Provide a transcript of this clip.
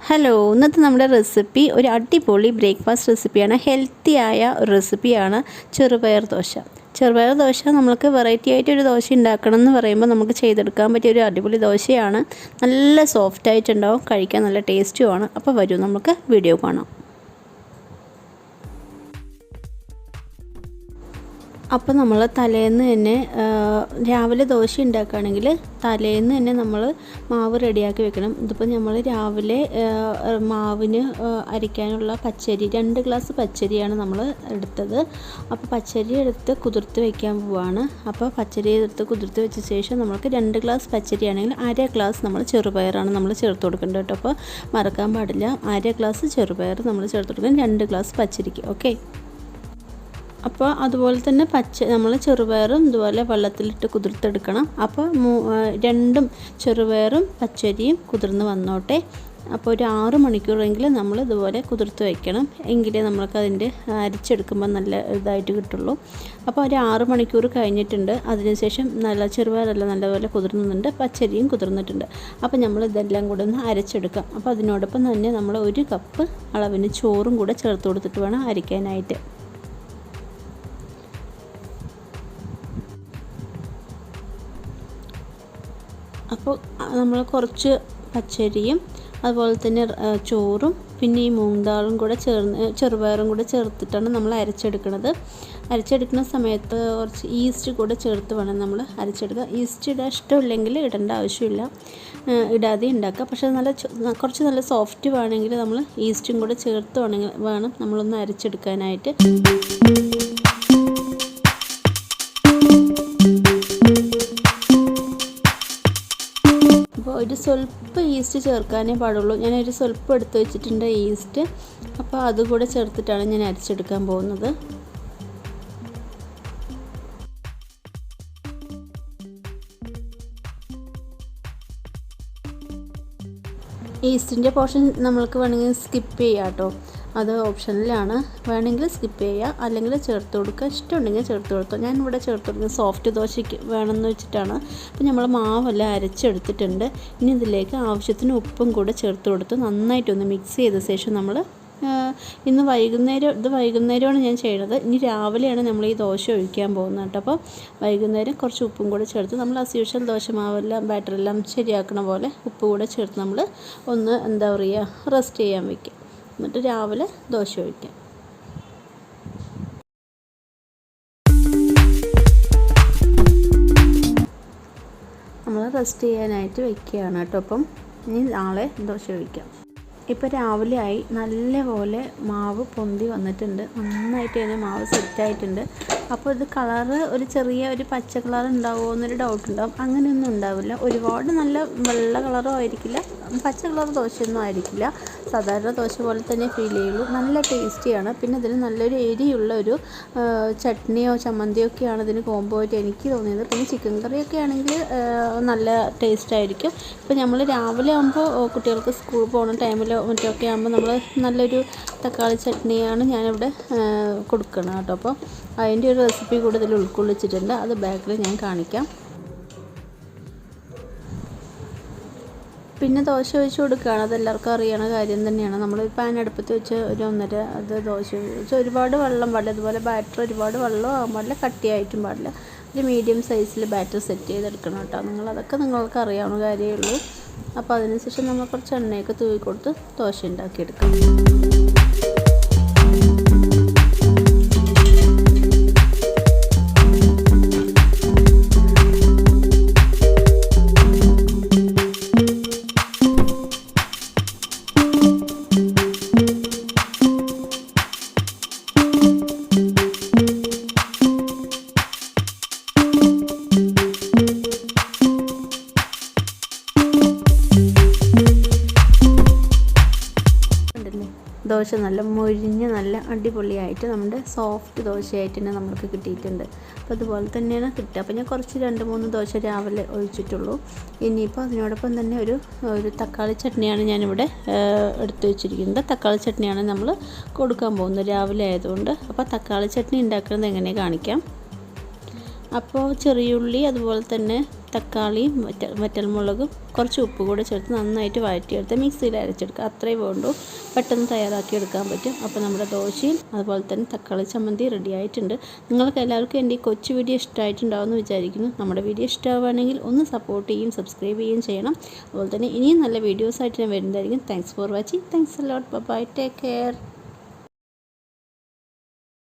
Hello, ഇന്നത്തെ നമ്മുടെ recipe ഒരു അടിപൊളി ബ്രേക്ക്ഫാസ്റ്റ് റെസിപ്പിയാണ്. ഹെൽത്തിയായ ഒരു റെസിപ്പിയാണ് ചെറുപയർ ദോശ. ചെറുപയർ ദോശ നമുക്ക് വെറൈറ്റി ആയിട്ട് ഒരു ദോശ ഉണ്ടാക്കണം എന്ന് പറയുമ്പോൾ നമുക്ക് ചെയ്തെടുക്കാൻ പറ്റിയ ഒരു അടിപൊളി ദോശയാണ്. നല്ല സോഫ്റ്റ് ആയിട്ടുണ്ടാവും, കഴിക്കാൻ നല്ല ടേസ്റ്റുമാണ്. അപ്പോൾ വരൂ നമുക്ക് വീഡിയോ കാണാം. അപ്പോൾ നമ്മൾ തലേന്ന് തന്നെ രാവിലെ ദോശ ഉണ്ടാക്കുകയാണെങ്കിൽ തലേന്ന് തന്നെ നമ്മൾ മാവ് റെഡിയാക്കി വെക്കണം. ഇതിപ്പോൾ നമ്മൾ രാവിലെ മാവിന് അരിക്കാനുള്ള പച്ചരി 2 ഗ്ലാസ് പച്ചരിയാണ് നമ്മൾ എടുത്തത്. അപ്പോൾ പച്ചരി എടുത്ത് കുതിർത്ത് വയ്ക്കാൻ പോവുകയാണ്. അപ്പോൾ പച്ചരി എടുത്ത് കുതിർത്ത് വെച്ച ശേഷം നമുക്ക് 2 ഗ്ലാസ് പച്ചരി ആണെങ്കിൽ 1/2 ഗ്ലാസ് നമ്മൾ ചെറുപയറാണ് നമ്മൾ ചേർത്ത് കൊടുക്കേണ്ടത് കേട്ടോ. അപ്പോൾ മറക്കാൻ പാടില്ല, 1/2 ഗ്ലാസ് ചെറുപയർ നമ്മൾ ചേർത്ത് കൊടുക്കണം 2 ഗ്ലാസ് പച്ചരിക്ക്. ഓക്കെ, അപ്പോൾ അതുപോലെ തന്നെ നമ്മൾ ചെറുപയറും ഇതുപോലെ വെള്ളത്തിലിട്ട് കുതിർത്തെടുക്കണം. അപ്പോൾ രണ്ടും ചെറുപയറും പച്ചരിയും കുതിർന്ന് വന്നോട്ടെ. അപ്പോൾ ഒരു 6 മണിക്കൂറെങ്കിലും നമ്മൾ ഇതുപോലെ കുതിർത്ത് വയ്ക്കണം, എങ്കിലേ നമ്മൾക്ക് അതിൻ്റെ അരിച്ചെടുക്കുമ്പോൾ നല്ല ഇതായിട്ട് കിട്ടുള്ളൂ. അപ്പോൾ ഒരു 6 മണിക്കൂർ കഴിഞ്ഞിട്ടുണ്ട്. അതിനുശേഷം നല്ല ചെറുപയറെല്ലാം നല്ലപോലെ കുതിർന്നുണ്ട്, പച്ചരിയും കുതിർന്നിട്ടുണ്ട്. അപ്പോൾ നമ്മൾ ഇതെല്ലാം കൂടെ ഒന്ന് അരച്ചെടുക്കാം. അപ്പോൾ അതിനോടൊപ്പം തന്നെ നമ്മൾ 1 കപ്പ് അളവിന് ചോറും കൂടെ ചേർത്ത് കൊടുത്തിട്ട് വേണം അരയ്ക്കാനായിട്ട്. അപ്പോൾ നമ്മൾ കുറച്ച് പച്ചരിയും അതുപോലെ തന്നെ ചോറും പിന്നെ ഈ മൂങ് ദാളും കൂടെ ചെറുപയറും കൂടെ ചേർത്തിട്ടാണ് നമ്മൾ അരച്ചെടുക്കുന്നത്. അരച്ചെടുക്കുന്ന സമയത്ത് കുറച്ച് ഈസ്റ്റ് കൂടെ ചേർത്ത് വേണം നമ്മൾ അരച്ചെടുക്കുക. ഈസ്റ്റ് ഇടാൻ ഇഷ്ടമില്ലെങ്കിൽ ഇടേണ്ട ആവശ്യമില്ല, ഇടാതെ ഉണ്ടാക്കുക. പക്ഷേ കുറച്ച് നല്ല സോഫ്റ്റ് വേണമെങ്കിൽ നമ്മൾ ഈസ്റ്റും കൂടെ ചേർത്ത് വേണം നമ്മളൊന്ന് അരച്ചെടുക്കാനായിട്ട്. അപ്പോൾ ഒരു സ്വല്പം ഈസ്റ്റ് ചേർക്കാനേ പാടുള്ളൂ. ഞാനൊരു സ്വല്പം എടുത്ത് വെച്ചിട്ടുണ്ട് ഈസ്റ്റ്. അപ്പോൾ അതുകൂടെ ചേർത്തിട്ടാണ് ഞാൻ അരച്ചെടുക്കാൻ പോകുന്നത്. ഈസ്റ്റിൻ്റെ പോർഷൻ നമ്മൾക്ക് വേണമെങ്കിൽ സ്കിപ്പ് ചെയ്യാം കേട്ടോ, അത് ഓപ്ഷനിലാണ്. വേണമെങ്കിൽ സ്കിപ്പ് ചെയ്യുക, അല്ലെങ്കിൽ ചേർത്ത് കൊടുക്കുക. ഇഷ്ടമുണ്ടെങ്കിൽ ചേർത്ത് കൊടുത്തോ. ഞാനിവിടെ ചേർത്ത് കൊടുക്കുന്നത് സോഫ്റ്റ് ദോശയ്ക്ക് വേണമെന്ന് വെച്ചിട്ടാണ്. അപ്പോൾ നമ്മൾ മാവെല്ലാം അരച്ചെടുത്തിട്ടുണ്ട്. ഇനി ഇതിലേക്ക് ആവശ്യത്തിന് ഉപ്പും കൂടെ ചേർത്ത് കൊടുത്ത് നന്നായിട്ടൊന്ന് മിക്സ് ചെയ്ത ശേഷം നമ്മൾ ഇത് വൈകുന്നേരമാണ് ഞാൻ ചെയ്യുന്നത്. ഇനി രാവിലെയാണ് നമ്മൾ ഈ ദോശ ഒഴിക്കാൻ പോകുന്നത് കേട്ടോ. അപ്പോൾ വൈകുന്നേരം കുറച്ച് ഉപ്പും കൂടെ ചേർത്ത് നമ്മൾ ആസ് യൂഷ്വൽ ദോശ മാവെല്ലാം ബാറ്ററെല്ലാം ശരിയാക്കണ പോലെ ഉപ്പ് കൂടെ ചേർത്ത് നമ്മൾ ഒന്ന് റെസ്റ്റ് ചെയ്യാൻ വയ്ക്കും. എന്നിട്ട് രാവിലെ ദോശ ഒഴിക്കാം. നമ്മൾ റെസ്റ്റ് ചെയ്യാനായിട്ട് വയ്ക്കുകയാണ് കേട്ടോ. അപ്പം ഇനി നാളെ ദോശ ഒഴിക്കാം. ഇപ്പോൾ രാവിലെ ആയി, നല്ലപോലെ മാവ് പൊന്തി വന്നിട്ടുണ്ട്, നന്നായിട്ട് തന്നെ മാവ് സെറ്റായിട്ടുണ്ട്. അപ്പോൾ ഇത് കളറ് ഒരു ചെറിയ പച്ച കളർ ഉണ്ടാവുമോ എന്നൊരു ഡൗട്ട് ഉണ്ടാവും. അങ്ങനെയൊന്നും ഉണ്ടാവില്ല. ഒരുപാട് നല്ല വെള്ള കളറും ആയിരിക്കില്ല, പച്ച കളർ ദോശയൊന്നും ആയിരിക്കില്ല. സാധാരണ ദോശ പോലെ തന്നെ ഫീൽ ചെയ്യുള്ളൂ. നല്ല ടേസ്റ്റിയാണ്. പിന്നെ ഇതിന് നല്ലൊരു എരിയുള്ള ഒരു ചട്നിയോ ചമ്മന്തിയോ ഒക്കെയാണ് ഇതിന് കോംബോ ആയിട്ട് എനിക്ക് തോന്നിയത്. പിന്നെ ചിക്കൻ കറിയൊക്കെ ആണെങ്കിൽ നല്ല ടേസ്റ്റായിരിക്കും. ഇപ്പോൾ നമ്മൾ രാവിലെ ആകുമ്പോൾ കുട്ടികൾക്ക് സ്കൂൾ പോകുന്ന ടൈമിലോ മറ്റൊക്കെ ആകുമ്പോൾ നമ്മൾ നല്ലൊരു തക്കാളി ചട്നിയാണ് ഞാനിവിടെ കൊടുക്കണം കേട്ടോ. അപ്പോൾ അതിൻ്റെ ഒരു റെസിപ്പി കൂടെ ഇതിൽ ഉൾക്കൊള്ളിച്ചിട്ടുണ്ട്, അത് ബാക്കിൽ ഞാൻ കാണിക്കാം. പിന്നെ ദോശ ഒഴിച്ച് കൊടുക്കുകയാണ്, അതെല്ലാവർക്കും അറിയണ കാര്യം തന്നെയാണ്. നമ്മൾ പാൻ അടുപ്പത്ത് വെച്ച് ഒരു 1.5 അത് ദോശ ഒഴിച്ച് ഒരുപാട് വെള്ളം പാടില്ല. അതുപോലെ ബാറ്റർ ഒരുപാട് വെള്ളം ആകാൻ പാടില്ല, കട്ടിയായിട്ടും പാടില്ല. ഒരു മീഡിയം സൈസിൽ ബാറ്റർ സെറ്റ് ചെയ്തെടുക്കണം കേട്ടോ. അതൊക്കെ നിങ്ങൾക്ക് അറിയാവുന്ന കാര്യമേ ഉള്ളൂ. അപ്പോൾ അതിനുശേഷം നമ്മൾ കുറച്ച് എണ്ണയൊക്കെ തൂവി കൊടുത്ത് ദോശ ഉണ്ടാക്കിയെടുക്കാം. ദോശ നല്ല മൊരിഞ്ഞ് നല്ല അടിപൊളിയായിട്ട് നമ്മുടെ സോഫ്റ്റ് ദോശയായിട്ട് തന്നെ നമുക്ക് കിട്ടിയിട്ടുണ്ട്. അപ്പോൾ അതുപോലെ തന്നെയാണ് കിട്ടുക. അപ്പോൾ ഞാൻ കുറച്ച് 2-3 ദോശ രാവിലെ ഒഴിച്ചിട്ടുള്ളൂ. ഇനിയിപ്പോൾ അതിനോടൊപ്പം തന്നെ ഒരു തക്കാളി ചട്നിയാണ് ഞാനിവിടെ എടുത്ത് വെച്ചിരിക്കുന്നത്. തക്കാളി ചട്നിയാണ് നമ്മൾ കൊടുക്കാൻ പോകുന്നത് രാവിലെ ആയതുകൊണ്ട്. അപ്പോൾ തക്കാളി ചട്നി ഉണ്ടാക്കുന്നത് എങ്ങനെ കാണിക്കാം. അപ്പോൾ ചെറിയുള്ളി അതുപോലെ തന്നെ തക്കാളിയും വറ്റൽമുളകും കുറച്ച് ഉപ്പ് കൂടെ ചേർത്ത് നന്നായിട്ട് വഴറ്റിയെടുത്ത് മിക്സിയിൽ അരച്ചെടുക്കുക. അത്രയും വേണ്ടു, പെട്ടെന്ന് തയ്യാറാക്കി എടുക്കാൻ പറ്റും. അപ്പോൾ നമ്മുടെ ദോശയും അതുപോലെ തന്നെ തക്കാളി ചമ്മന്തി റെഡി ആയിട്ടുണ്ട്. നിങ്ങൾക്ക് എല്ലാവർക്കും എൻ്റെ ഈ കൊച്ചു വീഡിയോ ഇഷ്ടമായിട്ടുണ്ടാവുമെന്ന് വിചാരിക്കുന്നു. നമ്മുടെ വീഡിയോ ഇഷ്ടമാവുകയാണെങ്കിൽ ഒന്ന് സപ്പോർട്ട് ചെയ്യും, സബ്സ്ക്രൈബ് ചെയ്യുകയും ചെയ്യണം. അതുപോലെ തന്നെ ഇനിയും നല്ല വീഡിയോസായിട്ട് ഞാൻ വരുന്നതായിരിക്കും. Thanks for watching. Thanks a lot. Bye. Take care.